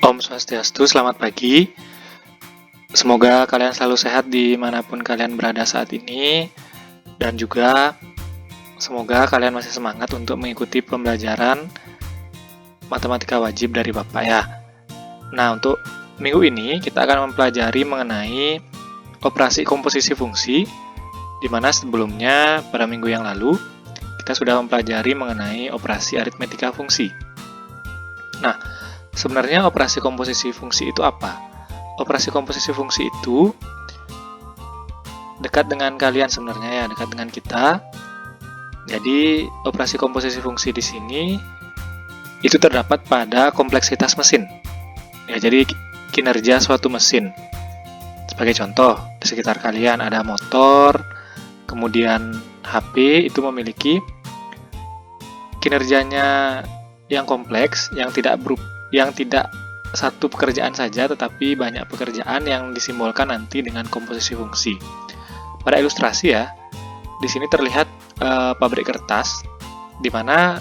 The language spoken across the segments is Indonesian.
Om Swastiastu, selamat pagi. Semoga kalian selalu sehat dimanapun kalian berada saat ini. Dan juga semoga kalian masih semangat untuk mengikuti pembelajaran matematika wajib dari Bapak ya. Nah, untuk minggu ini kita akan mempelajari mengenai operasi komposisi fungsi, di mana sebelumnya pada minggu yang lalu kita sudah mempelajari mengenai operasi aritmetika fungsi. Nah, sebenarnya operasi komposisi fungsi itu apa? Operasi komposisi fungsi itu dekat dengan kalian sebenarnya ya, dekat dengan kita. Jadi, operasi komposisi fungsi di sini itu terdapat pada kompleksitas mesin. Ya, jadi kinerja suatu mesin. Sebagai contoh, di sekitar kalian ada motor, kemudian HP itu memiliki kinerjanya yang kompleks, yang tidak satu pekerjaan saja, tetapi banyak pekerjaan yang disimbolkan nanti dengan komposisi fungsi. Pada ilustrasi ya, di sini terlihat pabrik kertas, di mana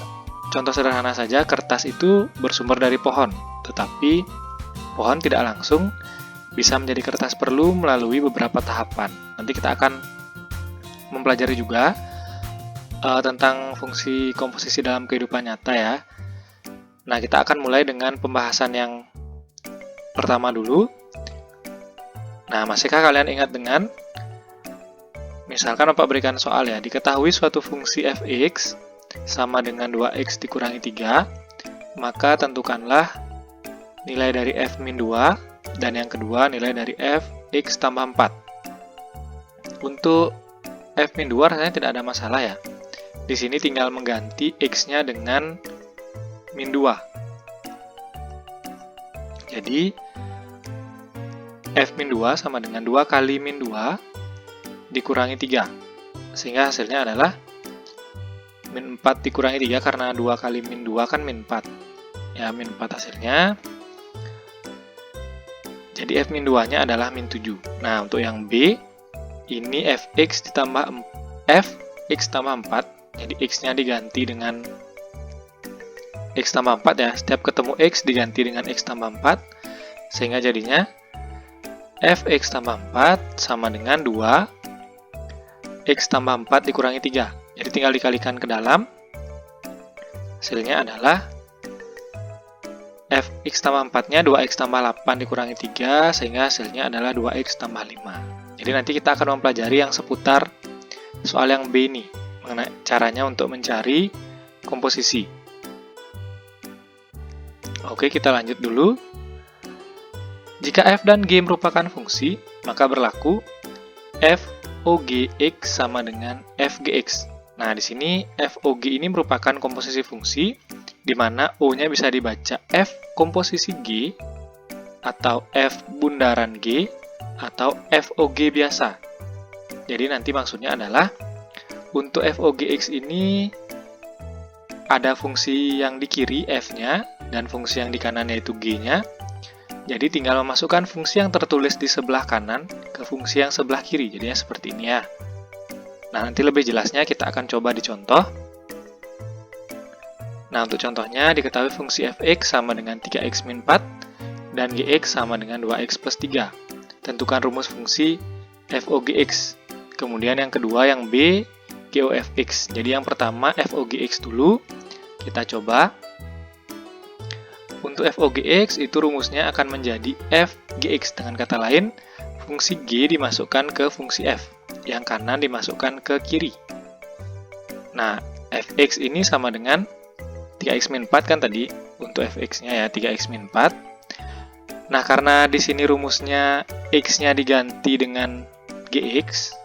contoh sederhana saja kertas itu bersumber dari pohon, tetapi pohon tidak langsung bisa menjadi kertas, perlu melalui beberapa tahapan. Nanti kita akan mempelajari juga tentang fungsi komposisi dalam kehidupan nyata ya. Nah, kita akan mulai dengan pembahasan yang pertama dulu. Nah, masihkah kalian ingat dengan, misalkan Bapak berikan soal ya, diketahui suatu fungsi fx sama dengan 2x dikurangi 3, maka tentukanlah nilai dari f min 2, dan yang kedua nilai dari fx tambah 4. Untuk f min 2 rasanya tidak ada masalah ya. Di sini tinggal mengganti x-nya dengan min 2. Jadi, f min 2 sama dengan 2 kali min 2 dikurangi 3. Sehingga hasilnya adalah min 4 dikurangi 3, karena 2 kali min 2 kan min 4. Ya, min 4 hasilnya. Jadi, f min 2-nya adalah min 7. Nah, untuk yang B, ini fx ditambah fx tambah 4. Jadi, x-nya diganti dengan x tambah 4 ya, setiap ketemu x diganti dengan x tambah 4, sehingga jadinya fx tambah 4 sama dengan 2 x tambah 4 dikurangi 3. Jadi tinggal dikalikan ke dalam, hasilnya adalah fx tambah 4-nya 2x tambah 8 dikurangi 3, sehingga hasilnya adalah 2x tambah 5. Jadi nanti kita akan mempelajari yang seputar soal yang B ini, mengenai caranya untuk mencari komposisi. Oke, kita lanjut dulu. Jika f dan g merupakan fungsi, maka berlaku FOGX sama dengan FGX. Nah, di sini FOG ini merupakan komposisi fungsi, di mana O-nya bisa dibaca F komposisi G, atau F bundaran G, atau FOG biasa. Jadi nanti maksudnya adalah, untuk FOGX ini ada fungsi yang di kiri F-nya, dan fungsi yang di kanan yaitu G-nya. Jadi tinggal memasukkan fungsi yang tertulis di sebelah kanan ke fungsi yang sebelah kiri. Jadinya seperti ini ya. Nah, nanti lebih jelasnya kita akan coba dicontoh. Nah, untuk contohnya diketahui fungsi fx sama dengan 3x min 4 dan gx sama dengan 2x plus 3. Tentukan rumus fungsi FOGX. Kemudian yang kedua yang B, GOFX. Jadi yang pertama FOGX dulu. Kita coba. Untuk FOGX itu rumusnya akan menjadi FGX. Dengan kata lain, fungsi G dimasukkan ke fungsi F, yang kanan dimasukkan ke kiri. Nah, Fx ini sama dengan 3x min 4 kan tadi, untuk Fx-nya ya 3x min 4. Nah, karena di sini rumusnya x-nya diganti dengan Gx,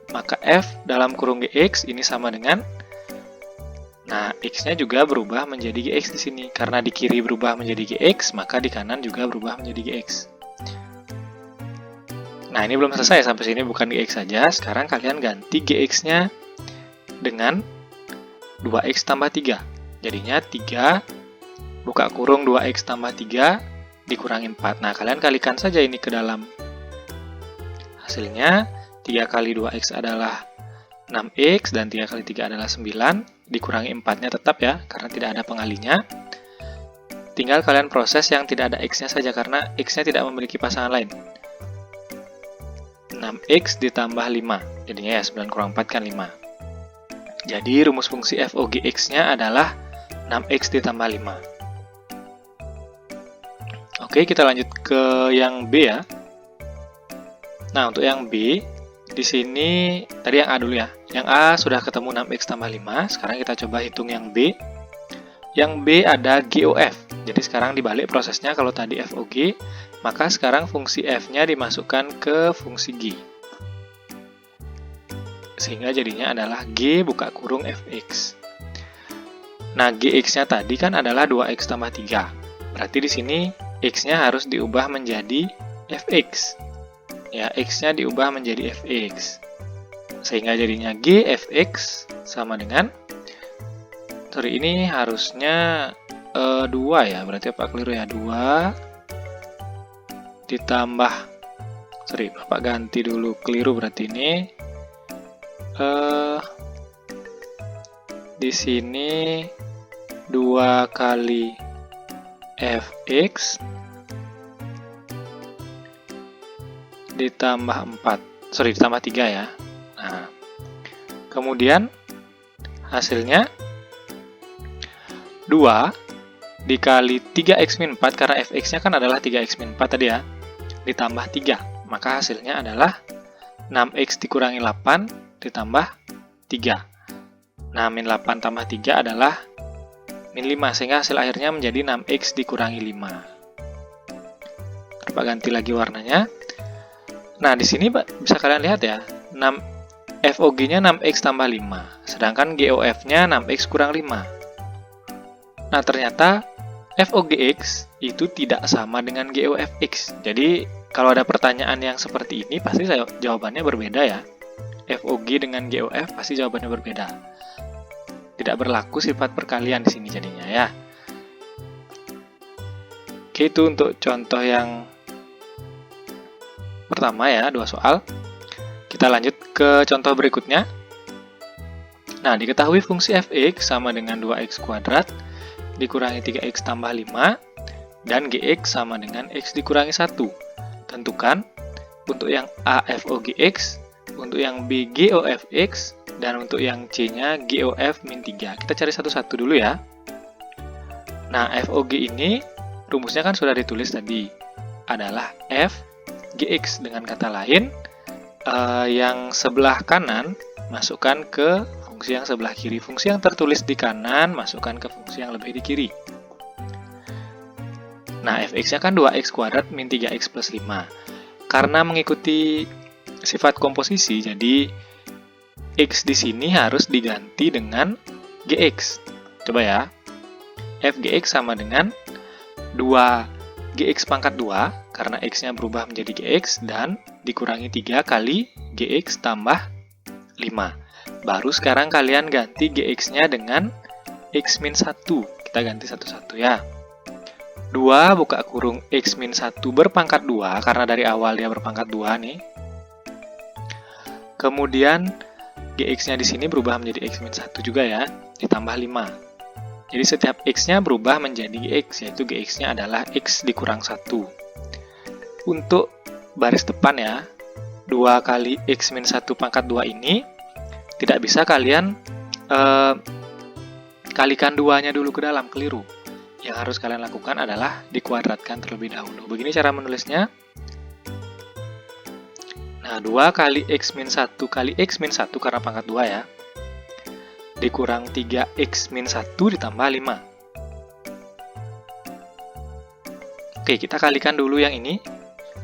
maka F dalam kurung Gx ini sama dengan, nah, x-nya juga berubah menjadi gx di sini. Karena di kiri berubah menjadi gx, maka di kanan juga berubah menjadi gx. Nah, ini belum selesai, sampai sini bukan gx saja. Sekarang kalian ganti gx-nya dengan 2x tambah 3. Jadinya 3 buka kurung 2x tambah 3 dikurangi 4. Nah, kalian kalikan saja ini ke dalam. Hasilnya 3 kali 2x adalah 6x, dan 3 kali 3 adalah 9, dikurangi 4-nya tetap ya, karena tidak ada pengalinya. tinggal kalian proses yang tidak ada X-nya saja, karena X-nya tidak memiliki pasangan lain. 6X ditambah 5, jadinya ya 9 kurang 4 kan 5. Jadi rumus fungsi f og X-nya adalah 6X ditambah 5. Oke, kita lanjut ke yang B ya. Nah, untuk yang B, di sini tadi yang A dulu ya. Yang A sudah ketemu 6X tambah 5, sekarang kita coba hitung yang B. Yang B ada GOF. Jadi sekarang dibalik prosesnya, kalau tadi FOG, maka sekarang fungsi F-nya dimasukkan ke fungsi G. Sehingga jadinya adalah G buka kurung Fx. Nah, Gx-nya tadi kan adalah 2X tambah 3. Berarti di sini X-nya harus diubah menjadi Fx. Ya, X-nya diubah menjadi Fx. Sehingga jadinya G Fx sama dengan, sorry, ini harusnya 2 ya, berarti apa keliru ya, 2 ditambah, sorry, Bapak ganti dulu, keliru berarti ini, di sini 2 kali Fx ditambah 4, sorry, ditambah 3 ya. Nah, kemudian hasilnya 2 dikali 3x min 4, karena fx-nya kan adalah 3x min 4 tadi ya, ditambah 3. Maka hasilnya adalah 6x dikurangi 8 ditambah 3. Nah, min 8 tambah 3 adalah min 5, sehingga hasil akhirnya menjadi 6x dikurangi 5. Coba ganti lagi warnanya. Nah, di sini bisa kalian lihat ya, FOG-nya 6x tambah 5, sedangkan GOF-nya 6x kurang 5. Nah, ternyata FOGX itu tidak sama dengan GOFX. Jadi, kalau ada pertanyaan yang seperti ini, pasti jawabannya berbeda ya. FOG dengan GOF pasti jawabannya berbeda. Tidak berlaku sifat perkalian di sini jadinya ya. Oke, itu untuk contoh yang pertama ya, 2 soal. Kita lanjut ke contoh berikutnya. Nah, diketahui fungsi fx sama dengan 2x kuadrat dikurangi 3x tambah 5, dan gx sama dengan x dikurangi 1. Tentukan untuk yang A FOGX, untuk yang B GOFX, dan untuk yang C-nya GOF min 3. Kita cari satu-satu dulu ya. Nah, FOG ini rumusnya kan sudah ditulis tadi, adalah F GX. Dengan kata lain, yang sebelah kanan masukkan ke fungsi yang sebelah kiri. Fungsi yang tertulis di kanan masukkan ke fungsi yang lebih di kiri. Nah, fx-nya kan 2x kuadrat min 3x plus 5. Karena mengikuti sifat komposisi, jadi x di sini harus diganti dengan gx. Coba ya. Fgx sama dengan 2gx pangkat 2, karena x-nya berubah menjadi gx, dan dikurangi 3 kali gx tambah 5. Baru sekarang kalian ganti gx-nya dengan x min 1. Kita ganti satu-satu ya. 2 buka kurung x min 1 berpangkat 2, karena dari awal dia berpangkat 2 nih. Kemudian gx-nya di sini berubah menjadi x min 1 juga ya, ditambah 5. Jadi setiap x-nya berubah menjadi x, yaitu gx-nya adalah x dikurang 1. Untuk baris depan ya, 2 kali x min 1 pangkat 2 ini tidak bisa kalian kalikan 2-nya dulu ke dalam, keliru. Yang harus kalian lakukan adalah dikuadratkan terlebih dahulu. Begini cara menulisnya. Nah, 2 kali x min 1 kali x min 1 karena pangkat 2 ya, dikurang 3x min 1 ditambah 5. Oke, kita kalikan dulu yang ini.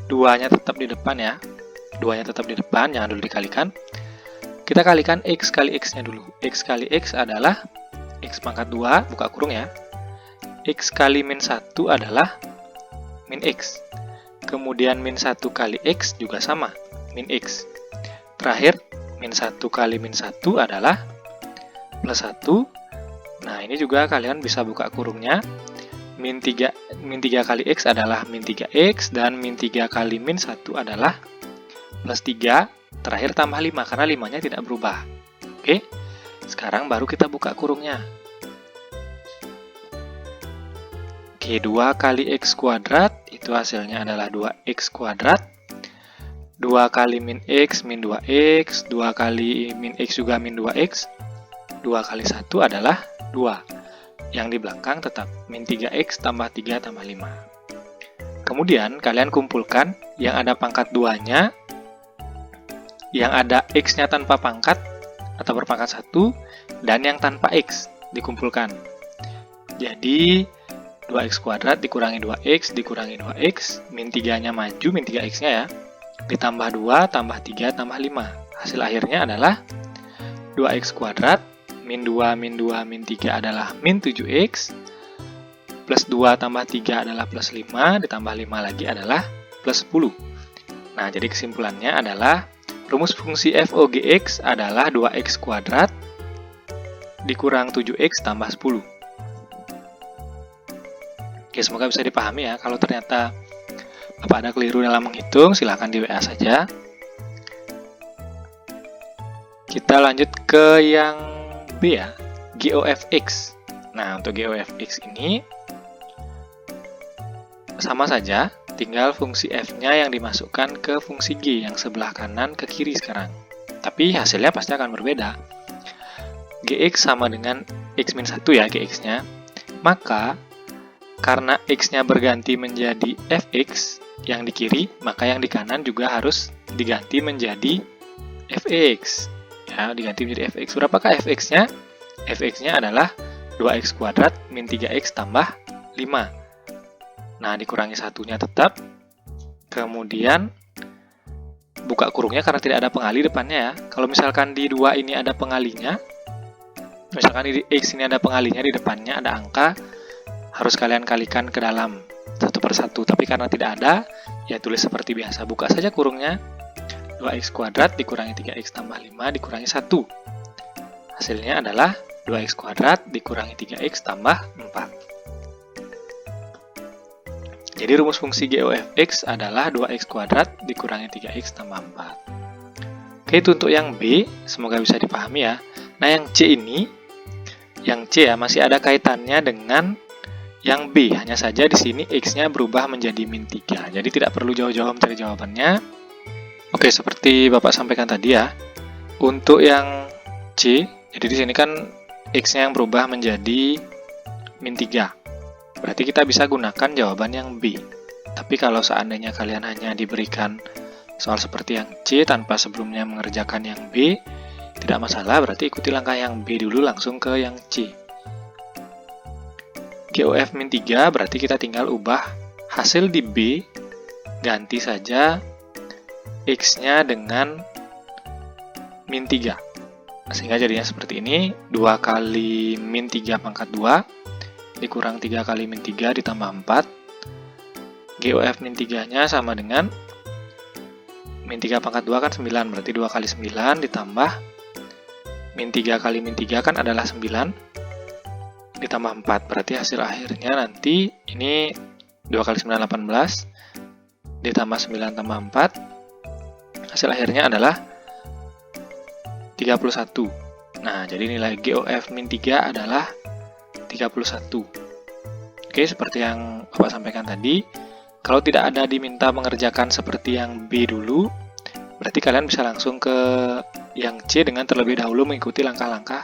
2-nya tetap di depan ya. 2-nya tetap di depan, jangan dulu dikalikan. Kita kalikan x kali x-nya dulu. X kali x adalah x pangkat 2, buka kurung ya. X kali min 1 adalah min x. Kemudian min 1 kali x juga sama, min x. Terakhir, min 1 kali min 1 adalah plus 1. Nah, ini juga kalian bisa buka kurungnya. Min 3 kali x adalah min 3x, dan min 3 kali min 1 adalah plus 3. Terakhir tambah 5, karena 5-nya tidak berubah. Oke, sekarang baru kita buka kurungnya. Oke, Oke, 2 kali X kuadrat, itu hasilnya adalah 2X kuadrat. 2 kali min X, min 2X. 2 kali min X juga min 2X. 2 kali 1 adalah 2. Yang di belakang tetap min 3X tambah 3 tambah 5. Kemudian, kalian kumpulkan yang ada pangkat 2-nya, yang ada X-nya tanpa pangkat atau berpangkat 1, dan yang tanpa X dikumpulkan. Jadi, 2X kuadrat dikurangi 2X, dikurangi 2X, min 3-nya maju, min 3X-nya ya, ditambah 2, tambah 3, tambah 5. Hasil akhirnya adalah 2X kuadrat, min 2, min 2, min 3 adalah min 7X, plus 2 tambah 3 adalah plus 5, ditambah 5 lagi adalah plus 10. Nah, jadi kesimpulannya adalah rumus fungsi f o g x adalah 2X kuadrat dikurang 7X tambah 10. Oke, semoga bisa dipahami ya. Kalau ternyata Bapak ada keliru dalam menghitung, silahkan di WA saja. Kita lanjut ke yang B ya, GOFX. Nah, untuk GOFX ini sama saja, tinggal fungsi f-nya yang dimasukkan ke fungsi g yang sebelah kanan ke kiri sekarang. Tapi hasilnya pasti akan berbeda. Gx sama dengan x-1 ya, gx-nya. Maka, karena x-nya berganti menjadi fx yang di kiri, maka yang di kanan juga harus diganti menjadi fx. Ya, diganti menjadi fx. Berapakah fx-nya? Fx-nya adalah 2x kuadrat min 3x tambah 5. Nah, dikurangi satunya tetap. Kemudian, buka kurungnya karena tidak ada pengali depannya ya. Kalau misalkan di 2 ini ada pengalinya, misalkan di x ini ada pengalinya, di depannya ada angka, harus kalian kalikan ke dalam satu per satu. Tapi karena tidak ada, ya tulis seperti biasa. Buka saja kurungnya, 2x kuadrat dikurangi 3x tambah 5 dikurangi 1. Hasilnya adalah 2x kuadrat dikurangi 3x tambah 4. Jadi rumus fungsi GOFX adalah 2x kuadrat dikurangi 3x tambah 4. Oke, itu untuk yang B, semoga bisa dipahami ya. Nah, yang C ini, yang C ya, masih ada kaitannya dengan yang B, hanya saja di sini x-nya berubah menjadi min 3. Jadi tidak perlu jauh-jauh mencari jawabannya. Oke, seperti Bapak sampaikan tadi ya. Untuk yang C, jadi di sini kan x-nya yang berubah menjadi min 3. Berarti kita bisa gunakan jawaban yang B. Tapi kalau seandainya kalian hanya diberikan soal seperti yang C tanpa sebelumnya mengerjakan yang B, tidak masalah, berarti ikuti langkah yang B dulu langsung ke yang C. GOF min 3 berarti kita tinggal ubah hasil di B, ganti saja X-nya dengan min 3. Sehingga jadinya seperti ini, 2 kali min 3 pangkat 2, dikurang 3 kali min 3 ditambah 4. GOF min 3-nya sama dengan min 3 pangkat 2 kan 9, berarti 2 kali 9 ditambah min 3 kali min 3 kan adalah 9, ditambah 4, berarti hasil akhirnya nanti ini 2 kali 9 18, ditambah 9 tambah 4, hasil akhirnya adalah 31. Nah, jadi nilai GOF min 3 adalah 31. Oke, seperti yang Bapak sampaikan tadi, kalau tidak ada diminta mengerjakan seperti yang B dulu, berarti kalian bisa langsung ke yang C dengan terlebih dahulu mengikuti langkah-langkah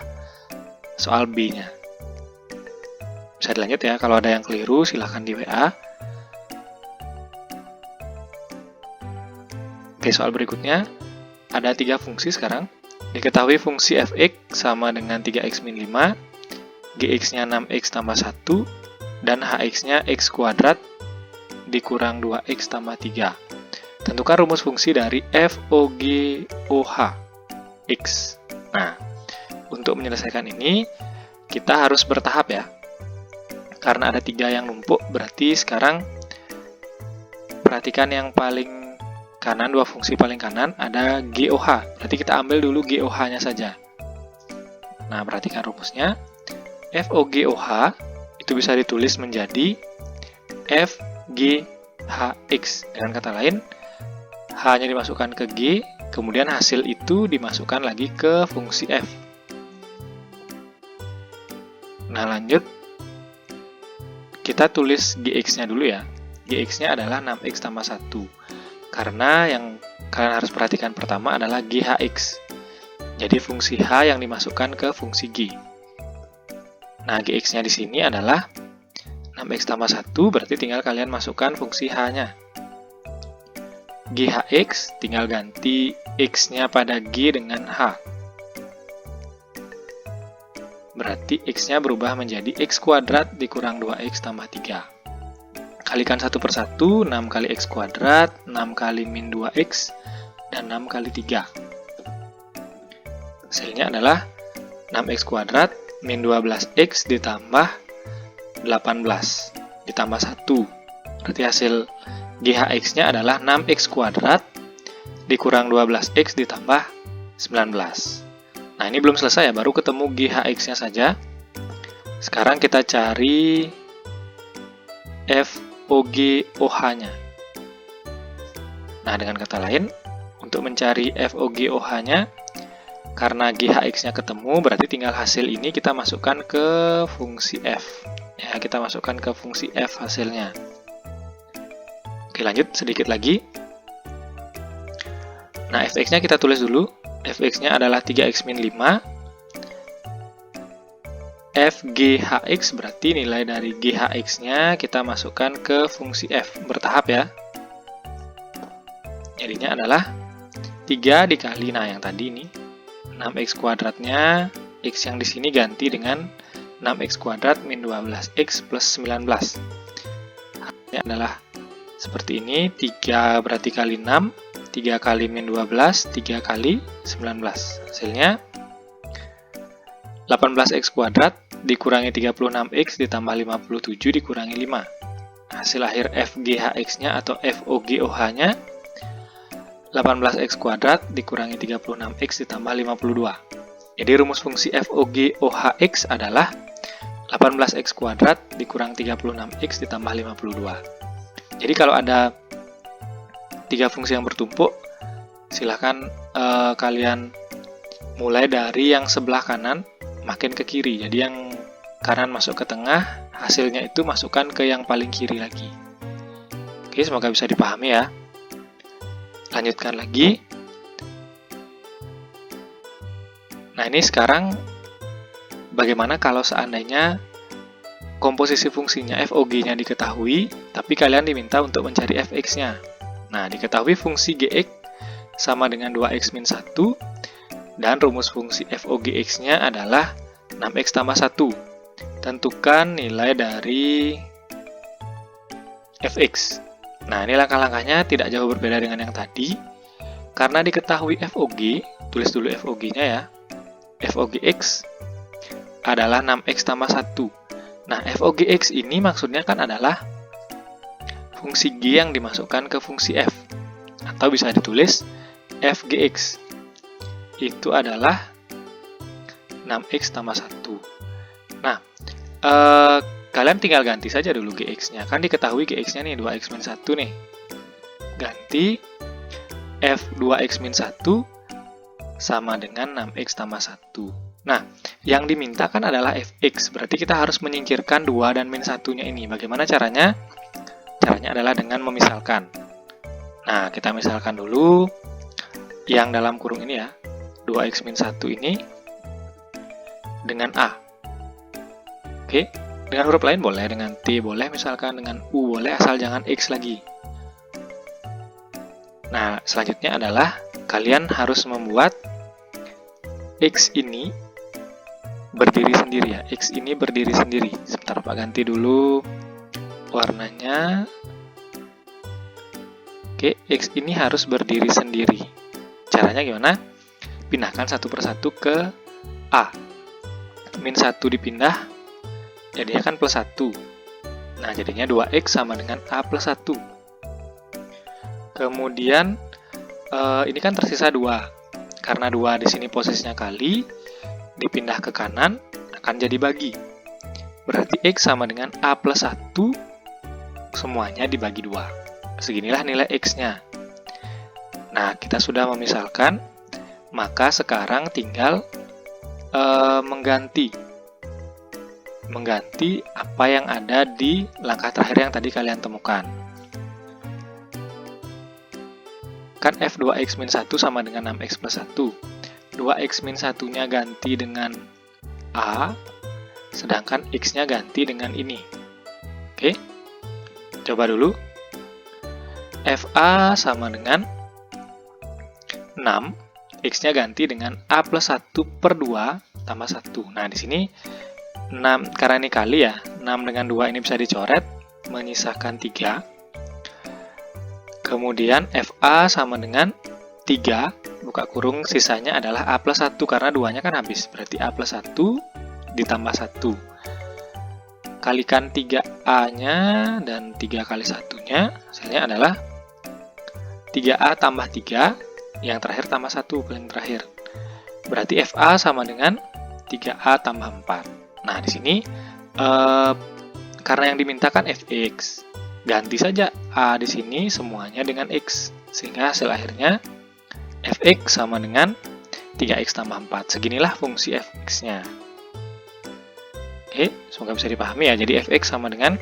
soal B-nya. Bisa dilanjut ya, kalau ada yang keliru silahkan di WA. Oke, soal berikutnya, ada 3 fungsi sekarang. Diketahui fungsi fx sama dengan 3x min 5, gx-nya 6x tambah 1, dan hx-nya x kuadrat dikurang 2x tambah 3. Tentukan rumus fungsi dari f, o, g, o, h, x. Nah, untuk menyelesaikan ini, kita harus bertahap ya. Karena ada 3 yang numpuk, berarti sekarang perhatikan yang paling kanan, 2 fungsi paling kanan, ada GOH. Berarti kita ambil dulu GOH-nya saja. Nah, perhatikan rumusnya. FOGOH itu bisa ditulis menjadi FGHX. Dengan kata lain, H-nya dimasukkan ke G, kemudian hasil itu dimasukkan lagi ke fungsi F. Nah, lanjut. kita tulis Gx-nya dulu ya. Gx-nya adalah 6x tambah 1. Karena yang kalian harus perhatikan pertama adalah GHX. Jadi fungsi H yang dimasukkan ke fungsi G. Nah, Gx-nya di sini adalah 6x tambah 1, berarti tinggal kalian masukkan fungsi H-nya. GHX, tinggal ganti X-nya pada G dengan H. Berarti X-nya berubah menjadi X kuadrat dikurang 2X tambah 3. Kalikan 1 per 1, 6 kali X kuadrat, 6 kali min 2X, dan 6 kali 3. Hasilnya adalah 6X kuadrat min 12X ditambah 18 ditambah 1. Berarti hasil GHX-nya adalah 6X kuadrat dikurang 12X ditambah 19. Nah, ini belum selesai ya, baru ketemu GHX-nya saja. Sekarang kita cari FOGOH-nya. Nah, dengan kata lain, untuk mencari FOGOH-nya, karena GHX-nya ketemu, berarti tinggal hasil ini kita masukkan ke fungsi F. Ya, kita masukkan ke fungsi F hasilnya. Oke, lanjut sedikit lagi. Nah, fx-nya kita tulis dulu. Fx-nya adalah 3x min 5. FGHX berarti nilai dari GHX-nya kita masukkan ke fungsi F. Bertahap ya. Jadinya adalah 3 dikali, nah yang tadi ini, 6x kuadratnya, x yang di sini ganti dengan 6x kuadrat min 12x plus 19. Hasilnya adalah seperti ini, 3 berarti kali 6. 3 kali min 12, 3 kali 19. Hasilnya 18x kuadrat dikurangi 36x ditambah 57 dikurangi 5. Hasil akhir FGHX-nya atau FOGOH-nya 18x kuadrat dikurangi 36x ditambah 52. Jadi rumus fungsi FOGOHX adalah 18x kuadrat dikurang 36x ditambah 52. Jadi kalau ada 3 fungsi yang bertumpuk, silahkan kalian mulai dari yang sebelah kanan makin ke kiri. Jadi yang kanan masuk ke tengah, hasilnya itu masukkan ke yang paling kiri lagi. Oke, semoga bisa dipahami ya. Lanjutkan lagi. Nah, ini sekarang bagaimana kalau seandainya komposisi fungsinya FOG-nya diketahui, tapi kalian diminta untuk mencari fx-nya. Nah, diketahui fungsi gx sama dengan 2x min 1, dan rumus fungsi FOGX-nya adalah 6x tambah 1. Tentukan nilai dari fx. Nah, ini langkah-langkahnya tidak jauh berbeda dengan yang tadi. Karena diketahui FOG, tulis dulu FOG-nya ya. FOGX adalah 6x tambah 1. Nah, FOGX ini maksudnya kan adalah fungsi G yang dimasukkan ke fungsi F. Atau bisa ditulis FGX. Itu adalah 6x tambah 1. Nah, kalian tinggal ganti saja dulu GX-nya. Kan diketahui GX-nya nih 2x min 1 nih. Ganti F2x min 1 sama dengan 6x tambah 1. Nah, yang diminta kan adalah fx. Berarti kita harus menyingkirkan 2 dan min 1-nya ini. Bagaimana caranya? Caranya adalah dengan memisalkan. Nah, kita misalkan dulu yang dalam kurung ini ya. 2x min 1 ini dengan A. Oke, dengan huruf lain boleh, dengan T boleh, misalkan dengan U boleh, asal jangan X lagi. Nah, selanjutnya adalah kalian harus membuat X ini berdiri sendiri ya. X ini berdiri sendiri. Sebentar Pak, ganti dulu warnanya. Oke, X ini harus berdiri sendiri. Caranya gimana? Pindahkan satu persatu ke A. Min 1 dipindah, jadinya kan plus 1. Nah, jadinya 2x sama dengan A plus 1. Kemudian, ini kan tersisa 2. Karena 2 di sini posisinya kali, dipindah ke kanan, akan jadi bagi. Berarti x sama dengan A plus 1, semuanya dibagi 2. Seginilah nilai x-nya. Nah, kita sudah memisalkan, maka sekarang tinggal mengganti mengganti apa yang ada di langkah terakhir yang tadi kalian temukan. Kan f2x min 1 sama dengan 6x plus 1. 2x min 1-nya ganti dengan A, sedangkan x-nya ganti dengan ini. Oke, coba dulu. FA sama dengan 6, x-nya ganti dengan A plus 1 per 2 tambah 1. Nah, di sini 6, karena ini kali ya, 6 dengan 2 ini bisa dicoret, menyisakan 3. Kemudian FA sama dengan 3, buka kurung, sisanya adalah A plus 1, karena 2-nya kan habis, berarti A plus 1 ditambah 1. Kalikan 3A-nya dan 3 kali 1-nya, hasilnya adalah 3A tambah 3, yang terakhir tambah 1, paling terakhir. Berarti FA sama dengan 3A tambah 4. Nah, di sini, karena yang dimintakan Fx, ganti saja A di sini semuanya dengan X, sehingga hasil akhirnya Fx sama dengan 3x tambah 4. Seginilah fungsi Fx-nya. Oke, semoga bisa dipahami ya. Jadi Fx sama dengan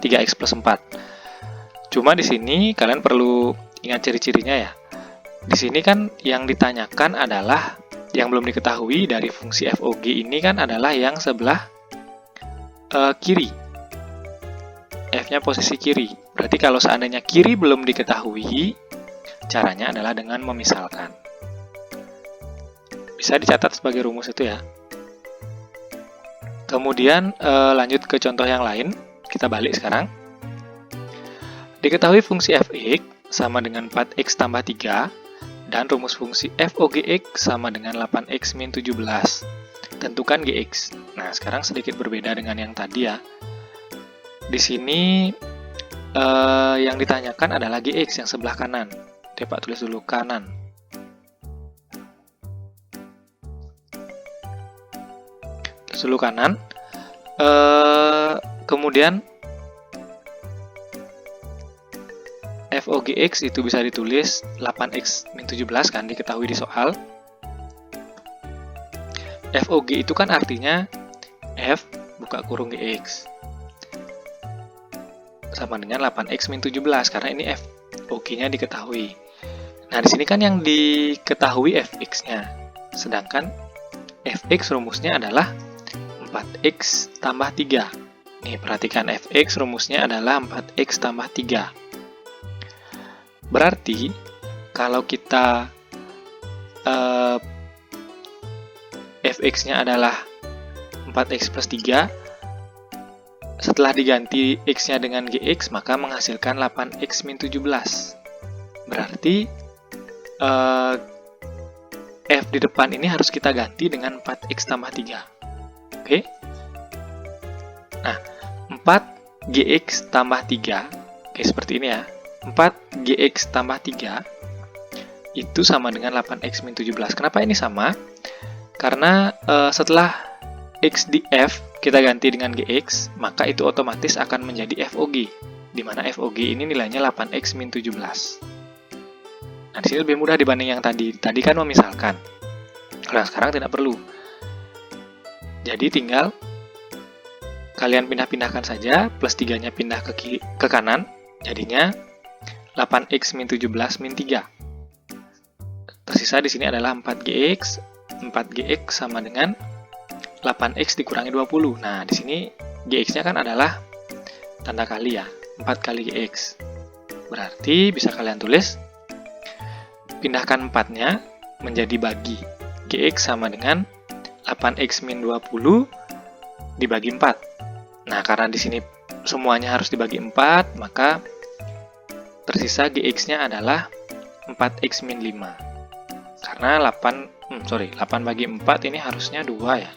3x plus 4. Cuma di sini kalian perlu ingat ciri-cirinya ya. Di sini kan yang ditanyakan adalah, yang belum diketahui dari fungsi FOG ini kan adalah yang sebelah kiri. F-nya posisi kiri. Berarti kalau seandainya kiri belum diketahui, caranya adalah dengan memisalkan. Bisa dicatat sebagai rumus itu ya. Kemudian lanjut ke contoh yang lain. Kita balik sekarang. Diketahui fungsi Fx sama dengan 4x tambah 3, dan rumus fungsi FOGX sama dengan 8x min 17. Tentukan Gx. Nah, sekarang sedikit berbeda dengan yang tadi ya. Di sini yang ditanyakan adalah Gx yang sebelah kanan. Dapat tulis dulu kanan. Tulis dulu kanan. Kemudian FOGX itu bisa ditulis 8x min 17 kan, diketahui di soal. FOG itu kan artinya F buka kurung Gx sama dengan 8x min 17, karena ini FOG-nya diketahui. Nah, di sini kan yang diketahui Fx-nya, sedangkan Fx rumusnya adalah 4x tambah 3. Nih, perhatikan Fx rumusnya adalah 4x tambah 3. Berarti, kalau kita Fx-nya adalah 4x plus 3, setelah diganti x-nya dengan gx, maka menghasilkan 8x min 17. Berarti f di depan ini harus kita ganti dengan 4x tambah 3. Oke? Nah, 4gx tambah 3, oke, seperti ini ya. 4gx tambah 3 itu sama dengan 8x min 17. Kenapa ini sama? Karena setelah x di f kita ganti dengan gx, maka itu otomatis akan menjadi FOG, di mana FOG ini nilainya 8x min 17. Nah, di sini lebih mudah dibanding yang tadi. Tadi kan memisalkan. Kalau yang sekarang tidak perlu. Jadi tinggal kalian pindah-pindahkan saja, plus 3-nya pindah ke kanan, jadinya 8x min 17 min 3. Tersisa di sini adalah 4gx. 4gx sama dengan 8x dikurangi 20. Nah, di sini gx-nya kan adalah tanda kali ya, 4 kali gx. Berarti bisa kalian tulis, pindahkan 4-nya menjadi bagi. Gx sama dengan 8x min 20 dibagi 4. Nah, karena di sini semuanya harus dibagi 4, maka tersisa gx-nya adalah 4x min 5. Karena 8 bagi 4 ini harusnya 2 ya.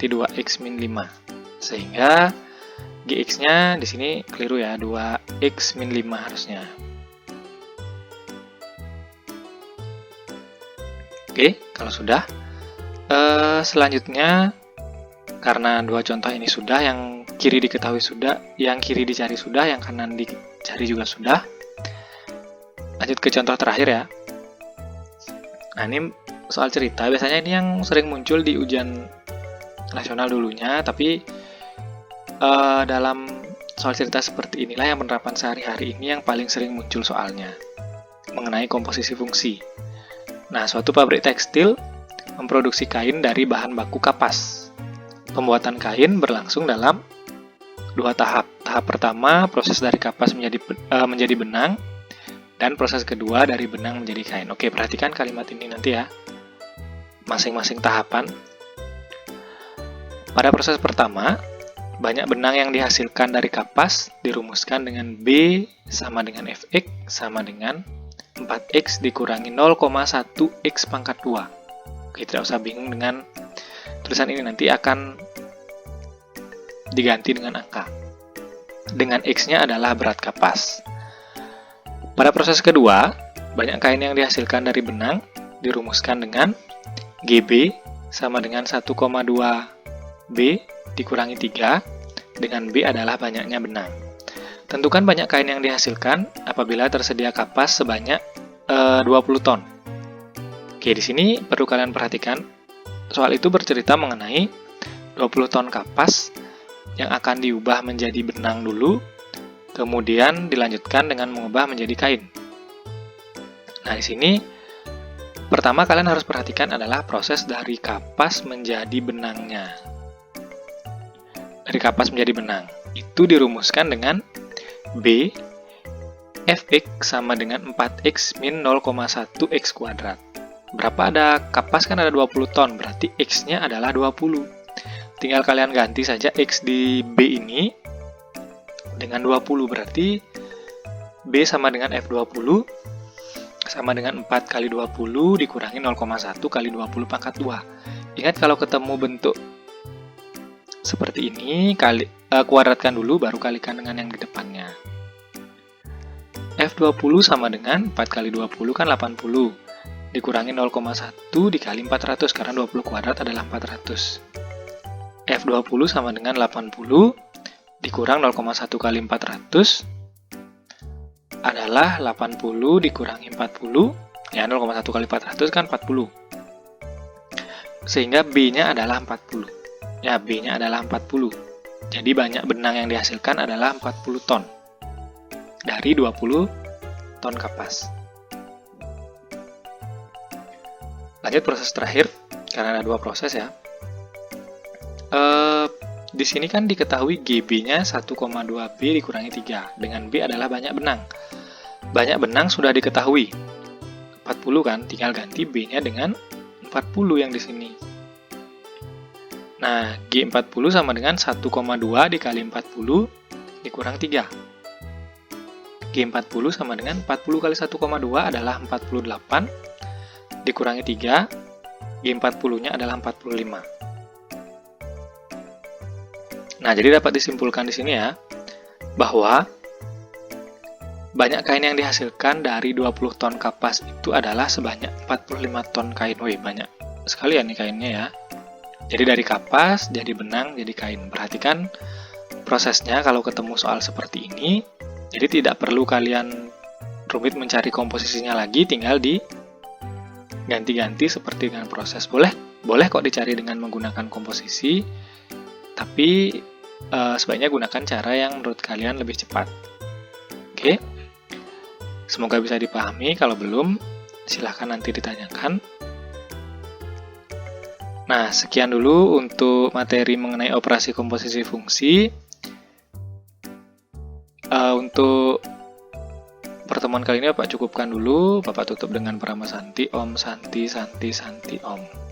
2x min 5. Sehingga gx-nya di sini keliru ya, 2x min 5 harusnya. Oke, kalau sudah, selanjutnya karena dua contoh ini sudah, yang kiri diketahui sudah, yang kiri dicari sudah, yang kanan dicari juga sudah. Lanjut ke contoh terakhir ya. Nah, ini soal cerita. Biasanya ini yang sering muncul di ujian nasional dulunya, tapi dalam soal cerita seperti inilah yang penerapan sehari-hari ini yang paling sering muncul soalnya, mengenai komposisi fungsi. Nah, suatu pabrik tekstil memproduksi kain dari bahan baku kapas. Pembuatan kain berlangsung dalam 2 tahap. Tahap pertama, proses dari kapas menjadi benang, dan proses kedua dari benang menjadi kain. Oke, perhatikan kalimat ini nanti ya, masing-masing tahapan. Pada proses pertama, banyak benang yang dihasilkan dari kapas dirumuskan dengan B sama dengan Fx sama dengan 4X dikurangi 0,1X pangkat 2. Oke, tidak usah bingung dengan tulisan ini, nanti akan diganti dengan angka. Dengan X-nya adalah berat kapas. Pada proses kedua, banyak kain yang dihasilkan dari benang dirumuskan dengan GB sama dengan 1,2B dikurangi 3, dengan B adalah banyaknya benang. Tentukan banyak kain yang dihasilkan apabila tersedia kapas sebanyak 20 ton. Oke, di sini perlu kalian perhatikan, soal itu bercerita mengenai 20 ton kapas yang akan diubah menjadi benang dulu, kemudian dilanjutkan dengan mengubah menjadi kain. Nah, di sini pertama kalian harus perhatikan adalah proses dari kapas menjadi benangnya. Dari kapas menjadi benang, itu dirumuskan dengan B Fx sama dengan 4X min 0,1X kuadrat. Berapa ada kapas kan ada 20 ton, berarti X-nya adalah 20. Tinggal kalian ganti saja X di B ini dengan 20, berarti B sama dengan F20 sama dengan 4 kali 20 dikurangi 0,1 kali 20 pangkat 2. Ingat, kalau ketemu bentuk seperti ini, kuadratkan dulu, baru kalikan dengan yang di depannya. F20 sama dengan 4 kali 20 kan 80, dikurangi 0,1 dikali 400, karena 20 kuadrat adalah 400. F20 sama dengan 80, dikurang 0,1 kali 400, adalah 80 dikurangi 40, ya 0,1 kali 400 kan 40. Sehingga B-nya adalah 40. Ya, B-nya adalah 40. Jadi banyak benang yang dihasilkan adalah 40 ton. Dari 20 ton kapas. Lanjut proses terakhir, karena ada 2 proses ya. Di sini kan diketahui GB-nya 1,2B dikurangi 3. Dengan B adalah banyak benang. Banyak benang sudah diketahui. 40 kan, tinggal ganti B-nya dengan 40 yang di sini. Nah, G40 sama dengan 1,2 dikali 40 dikurang 3. G40 sama dengan 40 kali 1,2 adalah 48, dikurangi 3, G40-nya adalah 45. Nah, jadi dapat disimpulkan di sini ya, bahwa banyak kain yang dihasilkan dari 20 ton kapas itu adalah sebanyak 45 ton kain. Wih, banyak sekali ya nih kainnya ya. Jadi dari kapas, jadi benang, jadi kain. Perhatikan prosesnya kalau ketemu soal seperti ini. Jadi tidak perlu kalian rumit mencari komposisinya lagi, tinggal diganti-ganti seperti dengan proses. Boleh kok dicari dengan menggunakan komposisi, tapi sebaiknya gunakan cara yang menurut kalian lebih cepat. Oke? Semoga bisa dipahami. Kalau belum, silahkan nanti ditanyakan. Nah, sekian dulu untuk materi mengenai operasi komposisi fungsi. Untuk pertemuan kali ini Bapak cukupkan dulu. Bapak tutup dengan Parama Santi, Om Santi, Santi, Santi, Om.